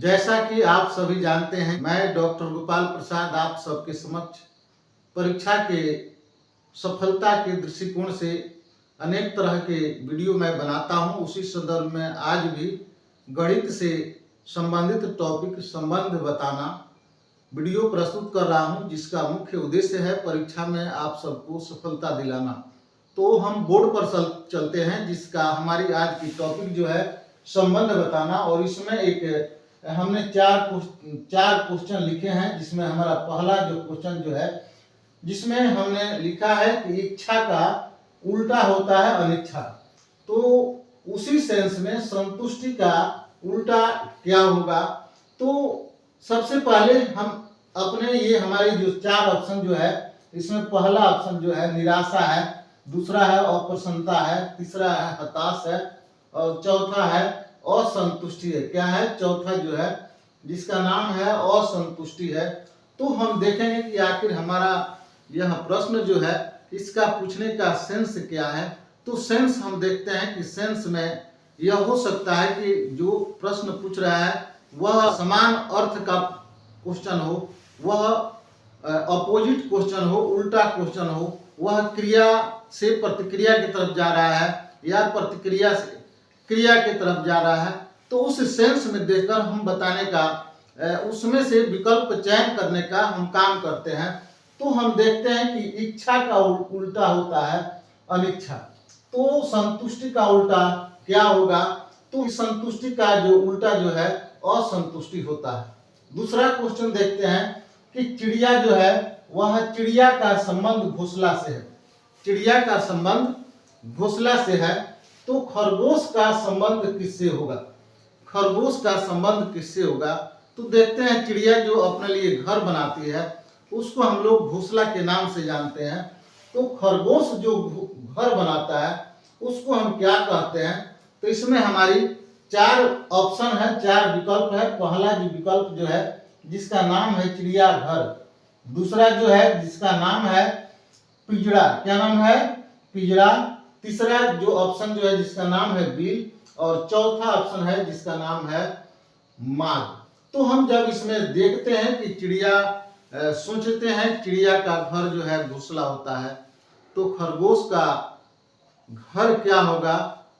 जैसा कि आप सभी जानते हैं, मैं डॉक्टर गोपाल प्रसाद आप सबके समक्ष परीक्षा के सफलता के दृष्टिकोण से अनेक तरह के वीडियो मैं बनाता हूं। उसी संदर्भ में आज भी गणित से संबंधित टॉपिक संबंध बताना वीडियो प्रस्तुत कर रहा हूं, जिसका मुख्य उद्देश्य है परीक्षा में आप सबको सफलता दिलाना। तो हम बोर्ड पर चलते हैं, जिसका हमारी आज की टॉपिक जो है संबंध बताना। और इसमें एक हमने चार क्वेश्चन लिखे हैं, जिसमें हमारा पहला जो क्वेश्चन जो है, जिसमें हमने लिखा है कि इच्छा का उल्टा होता है अनिच्छा। तो उसी सेंस में संतुष्टि का उल्टा क्या होगा। तो सबसे पहले हम अपने ये हमारे जो चार ऑप्शन जो है, इसमें पहला ऑप्शन जो है निराशा है, दूसरा है अप्रसन्नता है, तीसरा है हताश है और चौथा है असंतुष्टि है। क्या है? चौथा जो है, जिसका नाम है असंतुष्टि है। तो हम देखेंगे कि आखिर हमारा यह प्रश्न जो है, इसका पूछने का सेंस क्या है। तो सेंस हम देखते हैं कि सेंस में यह हो सकता है कि जो प्रश्न पूछ रहा है वह समान अर्थ का क्वेश्चन हो, वह अपोजिट क्वेश्चन हो, उल्टा क्वेश्चन हो, वह क्रिया से प्रतिक्रिया की तरफ जा रहा है या प्रतिक्रिया से क्रिया की तरफ जा रहा है। तो उस सेंस में देखकर हम बताने का, उसमें से विकल्प चयन करने का हम काम करते हैं। तो हम देखते हैं कि इच्छा का उल्टा होता है अनिच्छा। तो संतुष्टि का उल्टा क्या होगा? तो संतुष्टि का जो उल्टा जो है असंतुष्टि होता है। दूसरा क्वेश्चन देखते हैं कि चिड़िया जो है, वह चिड़िया का संबंध घोंसला से है। चिड़िया का संबंध घोंसला से है। तो खरगोश का संबंध किससे होगा? खरगोश का संबंध किससे होगा? तो देखते हैं, चिड़िया जो अपने लिए घर बनाती है उसको हम लोग घोंसला के नाम से जानते हैं। तो खरगोश जो घर बनाता है उसको हम क्या कहते हैं? तो इसमें हमारी चार ऑप्शन है, चार विकल्प है। पहला जो विकल्प जो है, जिसका नाम है चिड़िया घर, दूसरा जो है जिसका नाम है पिंजड़ा, क्या नाम है? पिंजड़ा। तीसरा जो ऑप्शन जो है, जिसका नाम है बिल, और चौथा ऑप्शन है जिसका नाम है माग। तो हम जब इसमें देखते हैं कि चिड़िया, सोचते हैं चिड़िया का घर जो है घोंसला होता है, तो खरगोश का घर क्या होगा?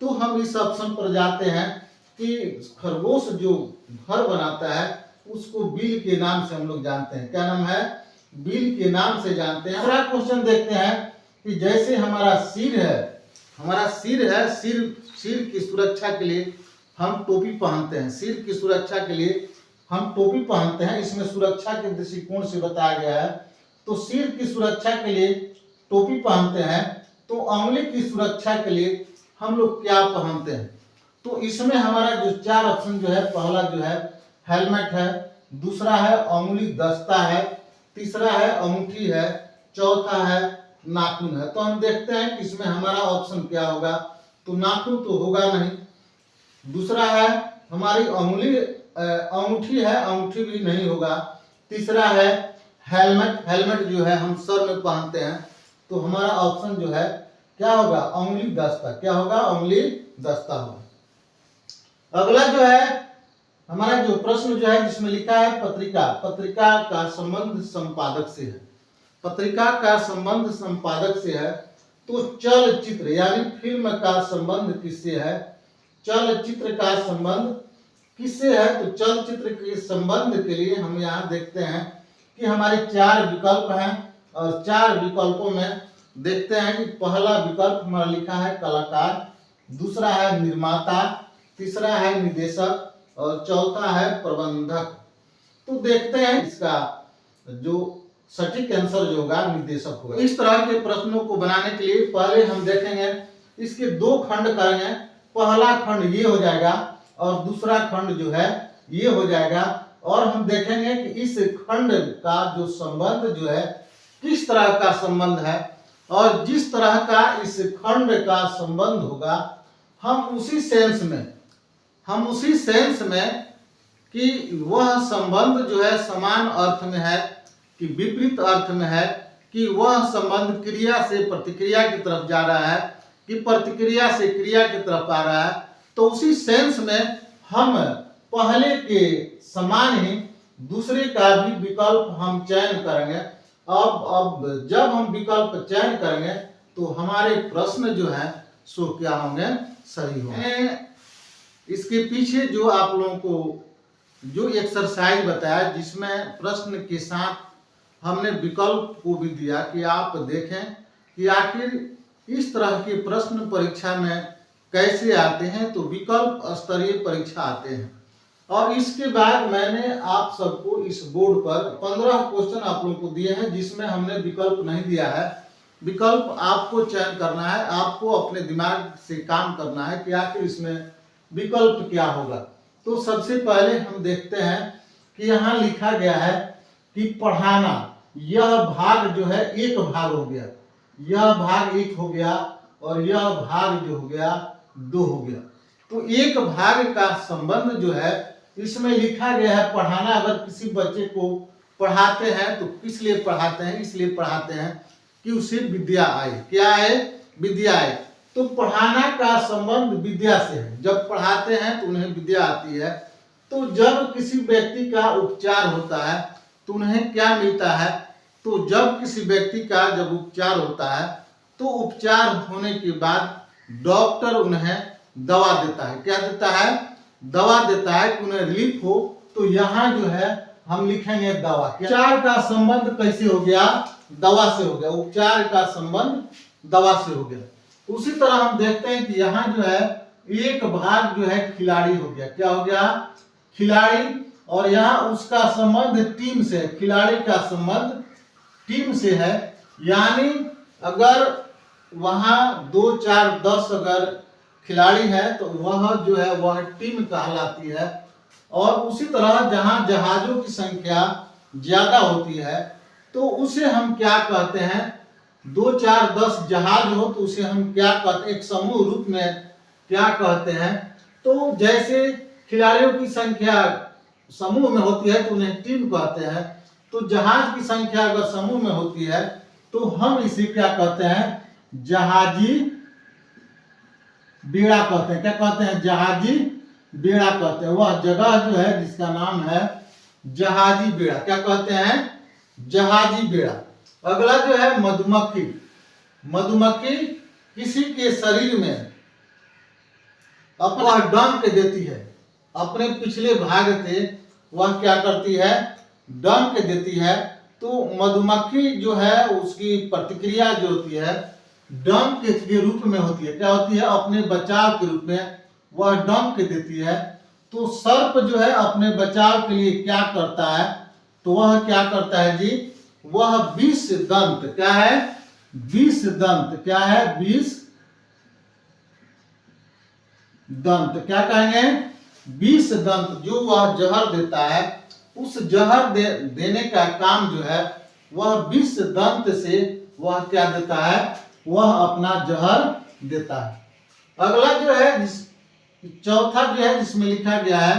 तो हम इस ऑप्शन पर जाते हैं कि खरगोश जो घर बनाता है उसको बिल के नाम से हम लोग जानते हैं। क्या नाम है? बिल के नाम से जानते हैं। दूसरा क्वेश्चन देखते हैं कि जैसे हमारा सिर है, सिर की सुरक्षा के लिए हम टोपी पहनते हैं। सिर की सुरक्षा के लिए हम टोपी पहनते हैं। इसमें सुरक्षा के दृष्टिकोण से बताया गया है। तो सिर की सुरक्षा के लिए टोपी पहनते हैं। तो अंगुली की सुरक्षा के लिए हम लोग क्या पहनते हैं? तो इसमें हमारा जो चार ऑप्शन जो है, पहला जो है हेलमेट है, दूसरा है अंगुली दस्ता है, तीसरा है अंगूठी है, चौथा है नाखून है। तो हम देखते हैं कि इसमें हमारा ऑप्शन क्या होगा। तो नाखून तो होगा नहीं। दूसरा है हमारी अंगूठी है, अंगूठी भी नहीं होगा। तीसरा है हेलमेट, हेलमेट जो है हम सर में पहनते हैं। तो हमारा ऑप्शन जो है क्या होगा? अंगुली दस्ता। क्या होगा? अंगुली दस्ता होगा। अगला जो है हमारा जो प्रश्न जो है, जिसमें लिखा है पत्रिका, पत्रिका का संबंध संपादक से है। पत्रिका का संबंध संपादक से है। तो चलचित्र यानी फिल्म का संबंध किससे है? चलचित्र का संबंध किससे है? तो चलचित्र के संबंध के लिए हम यहाँ देखते हैं कि हमारे चार विकल्प हैं, और चार विकल्पों में देखते हैं कि पहला विकल्प हमारा लिखा है कलाकार, दूसरा है निर्माता, तीसरा है निदेशक और चौथा है प्रबंधक। तो देखते हैं इसका जो सटीक आंसर जो होगा निर्देशक होगा। इस तरह के प्रश्नों को बनाने के लिए पहले हम देखेंगे, इसके दो खंड करेंगे। पहला खंड ये हो जाएगा और दूसरा खंड जो है ये हो जाएगा। और हम देखेंगे कि इस खंड का जो संबंध जो है किस तरह का संबंध है, और जिस तरह का इस खंड का संबंध होगा, हम उसी सेंस में कि वह संबंध जो है समान अर्थ में है कि विपरीत अर्थ में है, कि वह संबंध क्रिया से प्रतिक्रिया की तरफ जा रहा है कि प्रतिक्रिया से क्रिया की तरफ आ रहा है। तो उसी सेंस में हम पहले के समान ही दूसरे का भी विकल्प हम चयन करेंगे। अब जब हम विकल्प चयन करेंगे तो हमारे प्रश्न जो है सो क्या होंगे, सही होंगे। इसके पीछे जो आप लोगों को जो एक्सरसाइज बताया, जिसमें प्रश्न के साथ हमने विकल्प को भी दिया कि आप देखें कि आखिर इस तरह के प्रश्न परीक्षा में कैसे आते हैं, तो विकल्प स्तरीय परीक्षा आते हैं। और इसके बाद मैंने आप सबको इस बोर्ड पर 15 क्वेश्चन आप लोगों को दिए हैं, जिसमें हमने विकल्प नहीं दिया है। विकल्प आपको चयन करना है, आपको अपने दिमाग से काम करना है कि आखिर इसमें विकल्प क्या होगा। तो सबसे पहले हम देखते हैं कि यहाँ लिखा गया है कि पढ़ाना, यह भाग जो है एक भाग हो गया, यह भाग एक हो गया और यह भाग जो हो गया 2 हो गया। तो एक भाग का संबंध जो है इसमें लिखा गया है पढ़ाना। अगर किसी बच्चे को पढ़ाते हैं तो किस लिए पढ़ाते हैं, इसलिए पढ़ाते हैं कि उसे विद्या आए। क्या आए, विद्या आए। तो पढ़ाना का संबंध विद्या से है। जब पढ़ाते हैं तो उन्हें विद्या आती है। तो जब किसी व्यक्ति का उपचार होता है तो उन्हें क्या मिलता है, तो जब किसी व्यक्ति का जब उपचार होता है तो उपचार होने के बाद डॉक्टर उन्हें दवा देता है। क्या देता है, दवा देता है कि उन्हें रिलीफ हो। तो यहाँ जो है हम लिखेंगे दवा। उपचार का संबंध कैसे हो गया, दवा से हो गया। उपचार का संबंध दवा से हो गया। उसी तरह हम देखते हैं कि यहाँ जो है एक भाग जो है खिलाड़ी हो गया। क्या हो गया, खिलाड़ी। और यहाँ उसका संबंध टीम से है, खिलाड़ी का संबंध टीम से है। यानी अगर वहां 2, 4, 10 अगर खिलाड़ी है तो वह जो है वह टीम कहलाती है। और उसी तरह जहां जहाजों की संख्या ज्यादा होती है तो उसे हम क्या कहते हैं, 2, 4, 10 जहाज हो तो उसे हम क्या कहते हैं, एक समूह रूप में क्या कहते हैं। तो जैसे खिलाड़ियों की संख्या समूह में होती है तो उन्हें टीम कहते हैं। तो जहाज की संख्या अगर समूह में होती है तो हम इसे क्या कहते हैं, जहाजी बेड़ा कहते हैं। क्या कहते हैं, जहाजी बेड़ा कहते हैं। वह जगह जो है जिसका नाम है जहाजी बेड़ा। क्या कहते हैं, जहाजी बेड़ा। अगला जो है मधुमक्खी। मधुमक्खी किसी के शरीर में अपना डंक देती है, अपने पिछले भाग से वह क्या करती है, डंक देती है। तो मधुमक्खी जो है उसकी प्रतिक्रिया जो होती है डंक के रूप में होती है। क्या होती है, अपने बचाव के रूप में वह डंक देती है। तो सर्प जो है अपने बचाव के लिए क्या करता है, तो वह क्या करता है जी, वह 20 दंत, क्या है, 20 दंत, क्या है, 20 दंत, क्या कहेंगे, 20 दंत जो वह जहर देता है, उस जहर देने का काम जो है वह 20 दंत से वह क्या देता है, वह अपना जहर देता है। अगला जो है चौथा जो है जिसमें लिखा गया है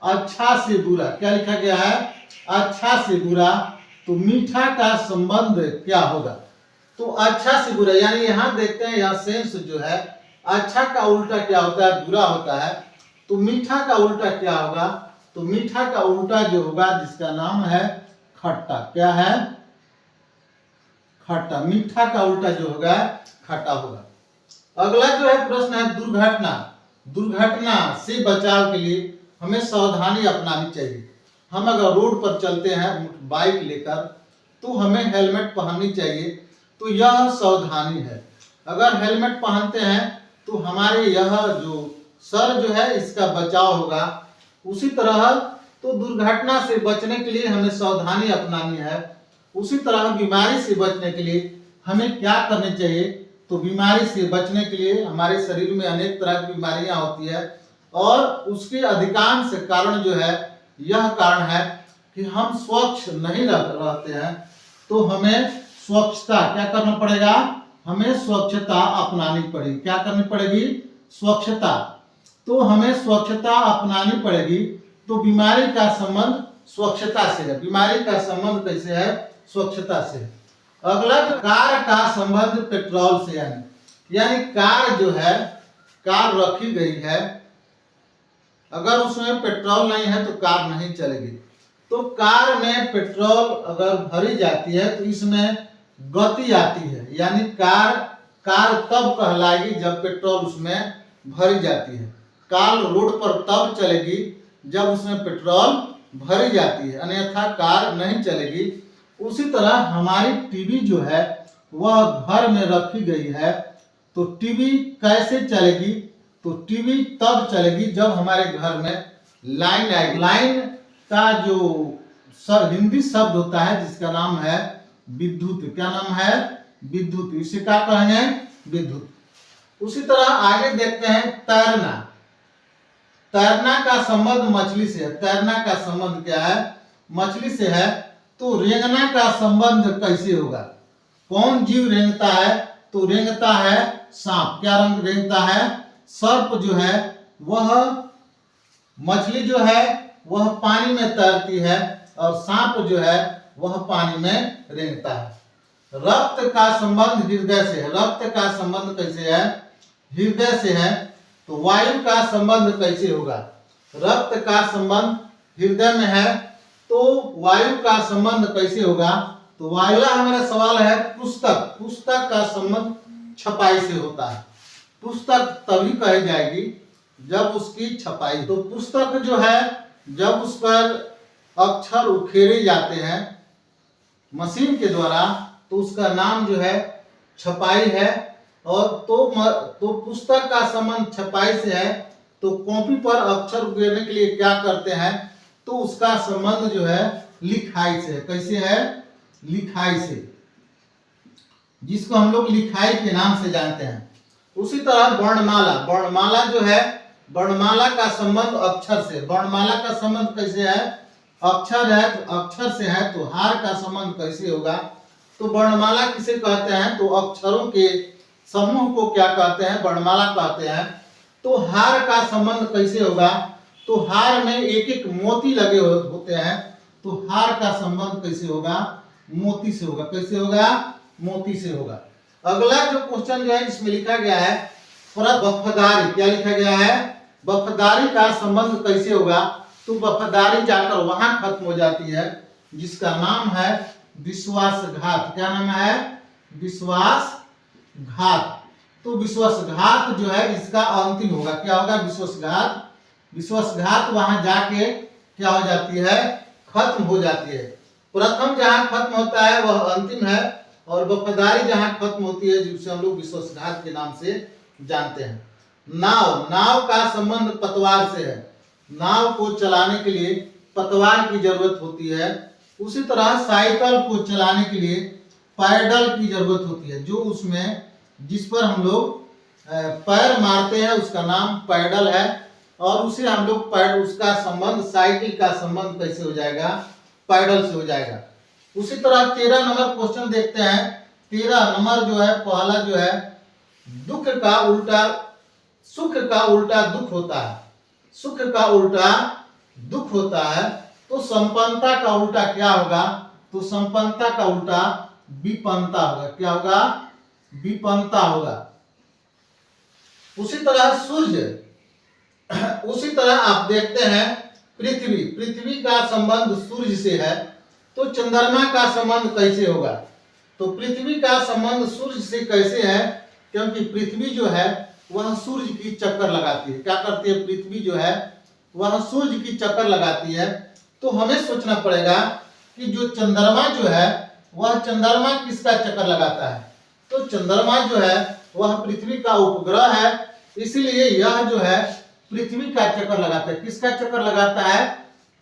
अच्छा से बुरा। क्या लिखा गया है, अच्छा से बुरा। तो मीठा का संबंध क्या होगा, तो अच्छा से बुरा। यानी यहाँ देखते हैं यह सेंस जो है अच्छा का उल्टा क्या होता है, बुरा होता है। तो मीठा का उल्टा क्या होगा, तो मीठा का उल्टा जो होगा जिसका नाम है खट्टा। क्या है, खट्टा। मीठा का उल्टा जो होगा खट्टा होगा। अगला जो है प्रश्न है दुर्घटना। दुर्घटना से बचाव के लिए हमें सावधानी अपनानी चाहिए। हम अगर रोड पर चलते हैं बाइक लेकर तो हमें हेलमेट पहननी चाहिए। तो यह सावधानी है। अगर हेलमेट पहनते हैं तो हमारे यह जो सर जो है इसका बचाव होगा। उसी तरह तो दुर्घटना से बचने के लिए हमें सावधानी अपनानी है। उसी तरह बीमारी से बचने के लिए हमें क्या करना चाहिए, तो बीमारी से बचने के लिए हमारे शरीर में अनेक तरह की बीमारियां होती है और उसके अधिकांश कारण जो है यह कारण है कि हम स्वच्छ नहीं रहते हैं। तो हमें स्वच्छता क्या करना पड़ेगा, हमें स्वच्छता अपनानी पड़ेगी। क्या करनी पड़ेगी, स्वच्छता। तो हमें स्वच्छता अपनानी पड़ेगी। तो बीमारी का संबंध स्वच्छता से है। बीमारी का संबंध कैसे है, स्वच्छता से। अगला कार का संबंध पेट्रोल से यानी कार जो है, कार रखी गई है अगर उसमें पेट्रोल नहीं है तो कार नहीं चलेगी। तो कार में पेट्रोल अगर भरी जाती है तो इसमें गति आती है, यानी कार तब कहलाएगी जब पेट्रोल उसमें भरी जाती है। कार रोड पर तब चलेगी जब उसमें पेट्रोल भरी जाती है, अन्यथा कार नहीं चलेगी। उसी तरह हमारी टीवी जो है वह घर में रखी गई है, तो टीवी कैसे चलेगी? तो टीवी तब चलेगी जब हमारे घर में लाइन आएगी। लाइन का जो हिंदी शब्द होता है जिसका नाम है विद्युत। क्या नाम है? विद्युत। इसे क्या कहेंगे? विद्युत। उसी तरह आगे देखते हैं तैरना। तैरना का संबंध मछली से है। तैरना का संबंध क्या है? मछली से है। तो रेंगना का संबंध कैसे होगा? कौन जीव रेंगता है? तो रेंगता है सांप। क्या रंग रेंगता है? सर्प जो है वह, मछली जो है वह पानी में तैरती है और सांप जो है वह पानी में रेंगता है। रक्त का संबंध हृदय से है। रक्त का संबंध कैसे है? हृदय से है। तो वायु का संबंध कैसे होगा? रक्त का संबंध हृदय में है, तो वायु का संबंध कैसे होगा? तो वायु, हमारा सवाल है पुस्तक। पुस्तक का संबंध छपाई से होता है। पुस्तक तभी कही जाएगी जब उसकी छपाई। तो पुस्तक जो है जब उस पर अक्षर उखेरे जाते हैं मशीन के द्वारा, तो उसका नाम जो है छपाई है। और तो पुस्तक का संबंध छपाई से है। तो कॉपी पर अक्षर उकेरने के लिए क्या करते हैं? तो उसका संबंध जो है लिखाई से है। कैसे है? लिखाई से, जिसको हम लोग लिखाई के नाम से जानते हैं। उसी तरह वर्णमाला। वर्णमाला जो है, वर्णमाला का संबंध अक्षर से। वर्णमाला का संबंध कैसे है? अक्षर है तो अक्षर से है, तो हार का संबंध कैसे होगा? तो वर्णमाला किसे कहते हैं? तो अक्षरों के समूह को क्या कहते हैं? वर्णमाला कहते हैं। तो हार का संबंध कैसे होगा? तो हार में एक एक मोती लगे होते हैं, तो हार का संबंध कैसे होगा? मोती से होगा। कैसे होगा? मोती से होगा। अगला जो क्वेश्चन जो है इसमें लिखा गया है वफादारी। क्या लिखा गया है? वफादारी का संबंध कैसे होगा? तो वफादारी जाकर वहां खत्म हो जाती है जिसका नाम है विश्वासघात। क्या नाम है? विश्वासघात। तो विश्वासघात जो है इसका अंतिम होगा। क्या होगा? विश्वासघात। विश्वासघात वहां जाके क्या हो जाती है? खत्म हो जाती है। प्रथम जहां खत्म होता है वह अंतिम है, और वफादारी जहां खत्म होती है जिसे हम लोग विश्वासघात के नाम से जानते हैं। नाव। नाव का संबंध पतवार से है। नाव को चलाने के लिए पतवार की जरूरत होती है। उसी तरह साइकिल को चलाने के लिए पैडल की जरूरत होती है। जो उसमें जिस पर हम लोग पैर मारते हैं उसका नाम पैडल है। और उसे हम लोग उसका संबंध, साइकिल का संबंध कैसे हो जाएगा? पैडल से हो जाएगा। उसी तरह 13 नंबर क्वेश्चन देखते हैं। 13 नंबर जो है, पहला जो है, दुख का उल्टा सुख का उल्टा दुख होता है। सुख का उल्टा दुख होता है। तो संपन्नता का उल्टा क्या होगा? तो संपन्नता का उल्टा विपन्नता होगा। क्या होगा? विपन्नता होगा। उसी तरह सूर्य। उसी तरह आप देखते हैं पृथ्वी। पृथ्वी का संबंध सूर्य से है, तो चंद्रमा का संबंध कैसे होगा? तो पृथ्वी का संबंध सूर्य से कैसे है? क्योंकि पृथ्वी जो है वह सूर्य की चक्कर लगाती है। क्या करती है? पृथ्वी जो है वह सूर्य की चक्कर लगाती है। तो हमें सोचना पड़ेगा कि जो चंद्रमा जो है वह चंद्रमा किसका चक्कर लगाता है? तो चंद्रमा जो है वह पृथ्वी का उपग्रह है, इसलिए यह जो है पृथ्वी का चक्कर लगाता है। किसका चक्कर लगाता है?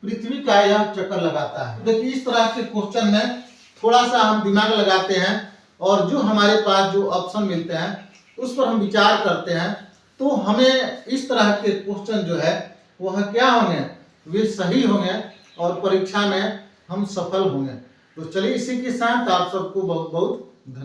पृथ्वी का यह चक्कर लगाता है। देखिए इस तरह के क्वेश्चन में थोड़ा सा हम दिमाग लगाते हैं और जो हमारे पास जो ऑप्शन मिलते हैं उस पर हम विचार करते हैं, तो हमें इस तरह के क्वेश्चन जो है वह क्या होंगे? वे सही होंगे और परीक्षा में हम सफल होंगे। तो चलिए इसी के साथ आप सबको बहुत बहुत धन्यवाद।